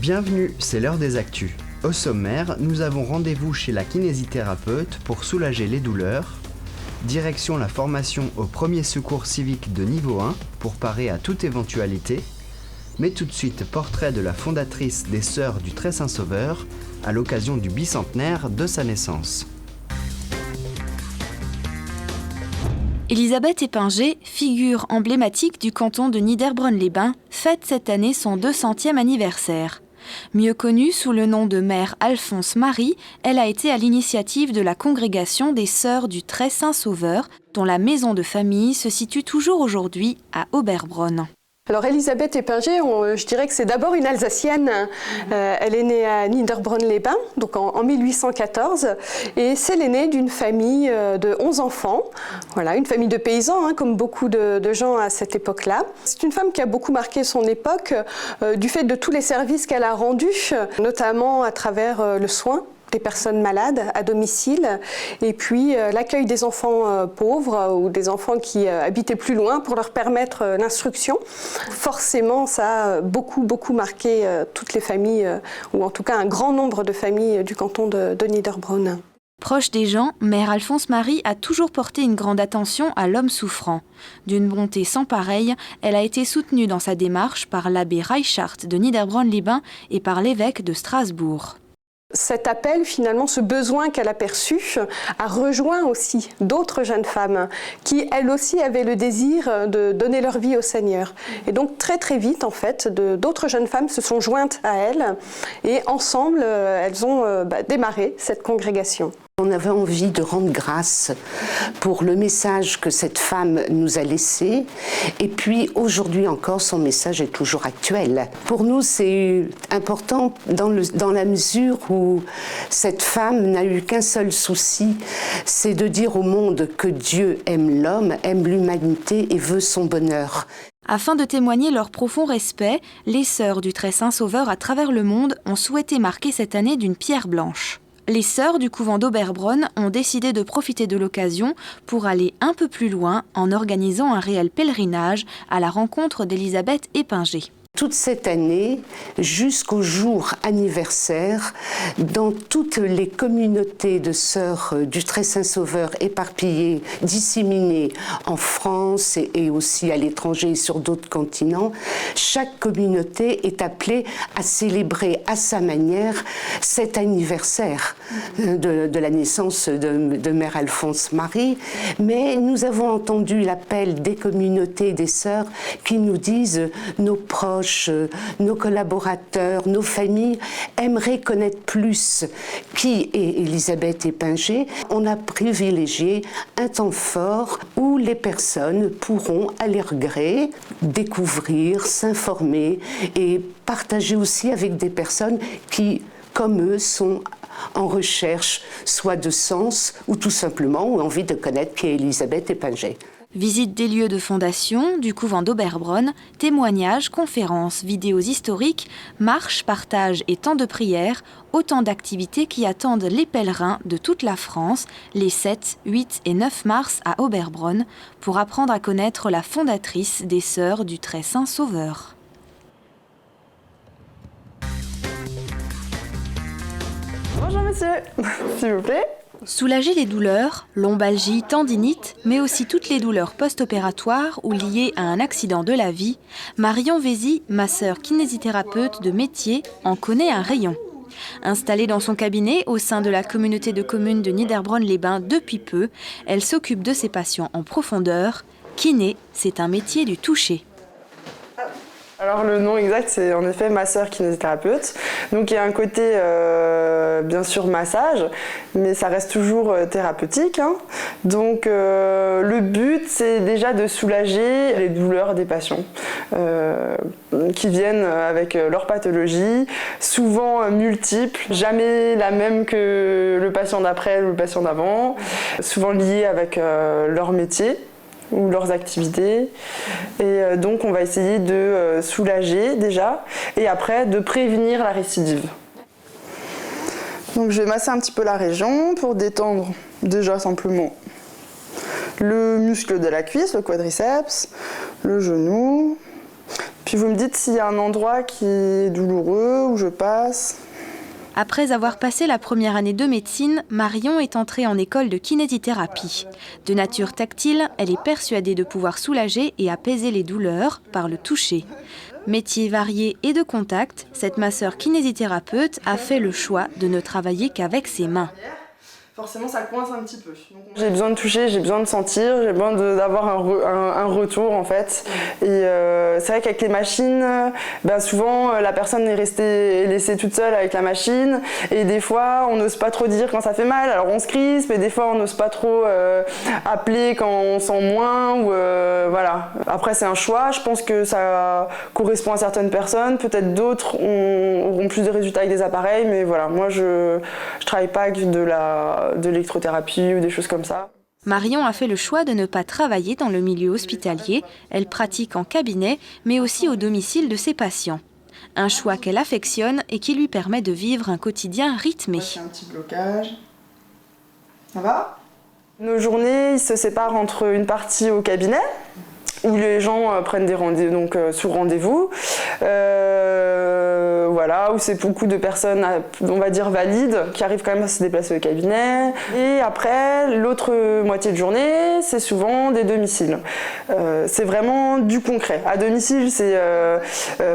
Bienvenue, c'est l'heure des actus. Au sommaire, nous avons rendez-vous chez la kinésithérapeute pour soulager les douleurs. Direction la formation au premier secours civique de niveau 1 pour parer à toute éventualité. Mais tout de suite, portrait de la fondatrice des Sœurs du Très Saint-Sauveur à l'occasion du bicentenaire de sa naissance. Élisabeth Épinger, figure emblématique du canton de Niederbronn-les-Bains, fête cette année son 200e anniversaire. Mieux connue sous le nom de Mère Alphonse Marie, elle a été à l'initiative de la congrégation des Sœurs du Très Saint-Sauveur, dont la maison de famille se situe toujours aujourd'hui à Oberbronn. Alors Élisabeth Épinger, je dirais que c'est d'abord une Alsacienne. Elle est née à Niederbronn-les-Bains, donc en 1814, et c'est l'aînée d'une famille de 11 enfants. Voilà, une famille de paysans, comme beaucoup de gens à cette époque-là. C'est une femme qui a beaucoup marqué son époque du fait de tous les services qu'elle a rendus, notamment à travers le soin des personnes malades à domicile et puis l'accueil des enfants pauvres ou des enfants qui habitaient plus loin pour leur permettre l'instruction. Forcément, ça a beaucoup marqué toutes les familles ou en tout cas un grand nombre de familles du canton de Niederbronn. Proche des gens, Mère Alphonse Marie a toujours porté une grande attention à l'homme souffrant. D'une bonté sans pareille, elle a été soutenue dans sa démarche par l'abbé Reichhardt de Niederbronn-les-Bains et par l'évêque de Strasbourg. Cet appel, finalement, ce besoin qu'elle a perçu, a rejoint aussi d'autres jeunes femmes qui, elles aussi, avaient le désir de donner leur vie au Seigneur. Et donc, très vite, en fait, d'autres jeunes femmes se sont jointes à elle et ensemble, elles ont démarré cette congrégation. On avait envie de rendre grâce pour le message que cette femme nous a laissé. Et puis aujourd'hui encore, son message est toujours actuel. Pour nous, c'est important dans la mesure où cette femme n'a eu qu'un seul souci, c'est de dire au monde que Dieu aime l'homme, aime l'humanité et veut son bonheur. Afin de témoigner leur profond respect, les Sœurs du Très Saint-Sauveur à travers le monde ont souhaité marquer cette année d'une pierre blanche. Les sœurs du couvent d'Oberbronn ont décidé de profiter de l'occasion pour aller un peu plus loin en organisant un réel pèlerinage à la rencontre d'Élisabeth Épinger. Toute cette année, jusqu'au jour anniversaire, dans toutes les communautés de sœurs du Très Saint-Sauveur éparpillées, disséminées en France et aussi à l'étranger et sur d'autres continents, chaque communauté est appelée à célébrer à sa manière cet anniversaire de la naissance de Mère Alphonse Marie. Mais nous avons entendu l'appel des communautés des sœurs qui nous disent nos proches, nos collaborateurs, nos familles aimeraient connaître plus qui est Élisabeth Épinger. On a privilégié un temps fort où les personnes pourront, à leur gré, découvrir, s'informer et partager aussi avec des personnes qui, comme eux, sont en recherche soit de sens ou tout simplement ont envie de connaître qui est Élisabeth Épinger. Visite des lieux de fondation, du couvent d'Oberbronn, témoignages, conférences, vidéos historiques, marches, partages et temps de prière, autant d'activités qui attendent les pèlerins de toute la France les 7, 8 et 9 mars à Oberbronn pour apprendre à connaître la fondatrice des Sœurs du Très Saint-Sauveur. Bonjour monsieur, s'il vous plaît. Soulager les douleurs, lombalgie, tendinite, mais aussi toutes les douleurs post-opératoires ou liées à un accident de la vie, Marion Vézy, masseur kinésithérapeute de métier, en connaît un rayon. Installée dans son cabinet au sein de la communauté de communes de Niederbronn-les-Bains depuis peu, elle s'occupe de ses patients en profondeur. Kiné, c'est un métier du toucher. Alors le nom exact, c'est en effet masseur kinésithérapeute. Donc il y a un côté bien sûr massage, mais ça reste toujours thérapeutique. Donc le but, c'est déjà de soulager les douleurs des patients qui viennent avec leur pathologie, souvent multiples, jamais la même que le patient d'après ou le patient d'avant, souvent liées avec leur métier ou leurs activités. Et donc on va essayer de soulager déjà et après de prévenir la récidive. Donc je vais masser un petit peu la région pour détendre déjà simplement le muscle de la cuisse, le quadriceps, le genou, puis Puis vous me dites s'il y a un endroit qui est douloureux, où je passe. Après avoir passé la première année de médecine, Marion est entrée en école de kinésithérapie. De nature tactile, elle est persuadée de pouvoir soulager et apaiser les douleurs par le toucher. Métier varié et de contact, cette masseur kinésithérapeute a fait le choix de ne travailler qu'avec ses mains. Forcément, ça coince un petit peu. J'ai besoin de toucher, j'ai besoin de sentir, j'ai besoin d'avoir un retour en fait. Et c'est vrai qu'avec les machines, souvent la personne est laissée toute seule avec la machine. Et des fois, on n'ose pas trop dire quand ça fait mal. Alors on se crispe, et des fois on n'ose pas trop appeler quand on sent moins. Voilà. Après, c'est un choix. Je pense que ça correspond à certaines personnes. Peut-être d'autres auront plus de résultats avec des appareils. Mais voilà, moi je travaille pas avec de l'électrothérapie ou des choses comme ça. Marion a fait le choix de ne pas travailler dans le milieu hospitalier. Elle pratique en cabinet, mais aussi au domicile de ses patients. Un choix qu'elle affectionne et qui lui permet de vivre un quotidien rythmé. J'ai un petit blocage. Ça va ? Nos journées se séparent entre une partie au cabinet, où les gens prennent des rendez-vous, donc sous rendez-vous. Voilà, où c'est beaucoup de personnes, on va dire valides, qui arrivent quand même à se déplacer au cabinet. Et après, l'autre moitié de journée, c'est souvent des domiciles. C'est vraiment du concret. À domicile, c'est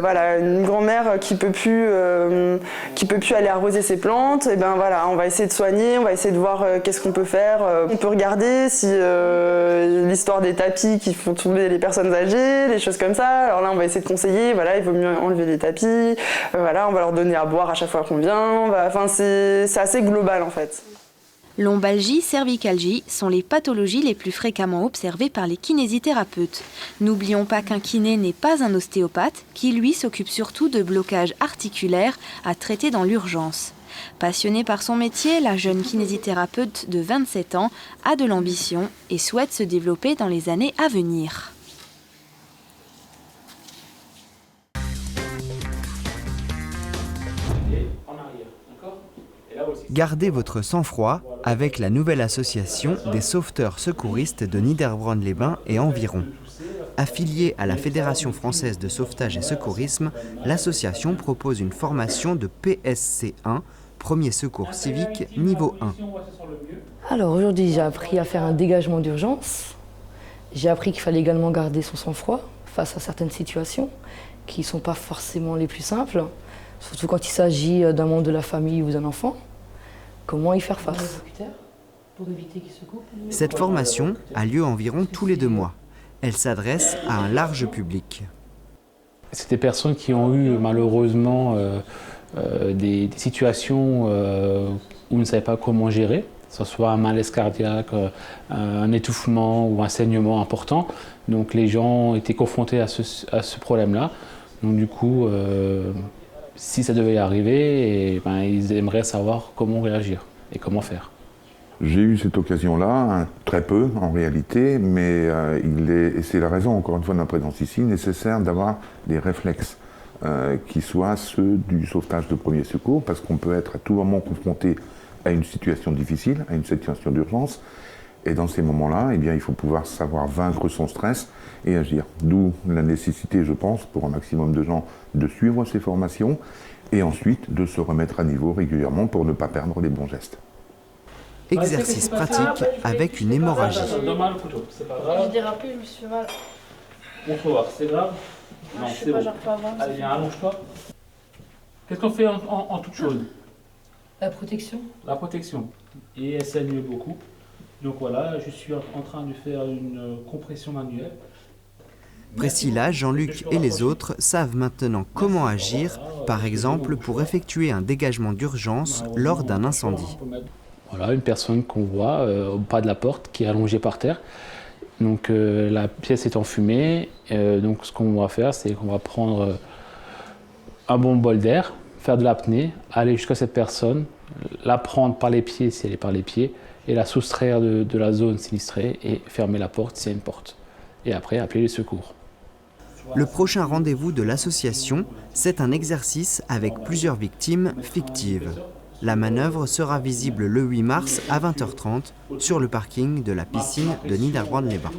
voilà, une grand-mère qui peut plus aller arroser ses plantes. Et ben voilà, on va essayer de soigner, on va essayer de voir qu'est-ce qu'on peut faire. On peut regarder si l'histoire des tapis qui font tomber les personnes âgées, les choses comme ça. Alors là, on va essayer de conseiller. Voilà, il vaut mieux enlever les tapis. Voilà, on va leur donner à boire à chaque fois qu'on vient. Enfin, c'est assez global en fait. Lombalgie, cervicalgie sont les pathologies les plus fréquemment observées par les kinésithérapeutes. N'oublions pas qu'un kiné n'est pas un ostéopathe, qui lui s'occupe surtout de blocages articulaires à traiter dans l'urgence. Passionnée par son métier, la jeune kinésithérapeute de 27 ans a de l'ambition et souhaite se développer dans les années à venir. Gardez votre sang-froid avec la nouvelle association des sauveteurs secouristes de Niederbronn-les-Bains et environ. Affiliée à la Fédération française de sauvetage et secourisme, l'association propose une formation de PSC1, premier secours civique niveau 1. Alors aujourd'hui, j'ai appris à faire un dégagement d'urgence. J'ai appris qu'il fallait également garder son sang-froid face à certaines situations qui ne sont pas forcément les plus simples, surtout quand il s'agit d'un membre de la famille ou d'un enfant. Comment y faire face ? Cette formation a lieu environ tous les 2 mois. Elle s'adresse à un large public. C'est des personnes qui ont eu malheureusement des situations où on ne savait pas comment gérer, que ce soit un malaise cardiaque, un étouffement ou un saignement important. Donc les gens étaient confrontés à ce problème-là. Donc du coup, si ça devait arriver, ils aimeraient savoir comment réagir et comment faire. J'ai eu cette occasion-là, très peu en réalité, mais et c'est la raison, encore une fois, de ma présence ici, nécessaire d'avoir des réflexes qui soient ceux du sauvetage de premier secours, parce qu'on peut être à tout moment confronté à une situation difficile, à une situation d'urgence, et dans ces moments-là, il faut pouvoir savoir vaincre son stress et agir. D'où la nécessité, je pense, pour un maximum de gens, de suivre ces formations et ensuite de se remettre à niveau régulièrement pour ne pas perdre les bons gestes. Exercice pratique avec une hémorragie. J'ai dérapé, je me suis fait mal. On peut voir, c'est grave? Non, c'est bon. Allez, viens, allonge-toi. Qu'est-ce qu'on fait en toute chose? La protection. La protection. Et elle saigne beaucoup. Donc voilà, je suis en train de faire une compression manuelle. Priscilla, Jean-Luc et les autres savent maintenant comment agir, par exemple pour effectuer un dégagement d'urgence lors d'un incendie. Voilà, une personne qu'on voit au pas de la porte qui est allongée par terre. Donc la pièce est enfumée. Donc ce qu'on va faire, c'est qu'on va prendre un bon bol d'air, faire de l'apnée, aller jusqu'à cette personne, la prendre par les pieds si elle est par les pieds, et la soustraire de la zone sinistrée et fermer la porte s'il y a une porte. Et après, appeler les secours. Le prochain rendez-vous de l'association, c'est un exercice avec plusieurs victimes fictives. La manœuvre sera visible le 8 mars à 20h30 sur le parking de la piscine de Niederbronn-les-Bains.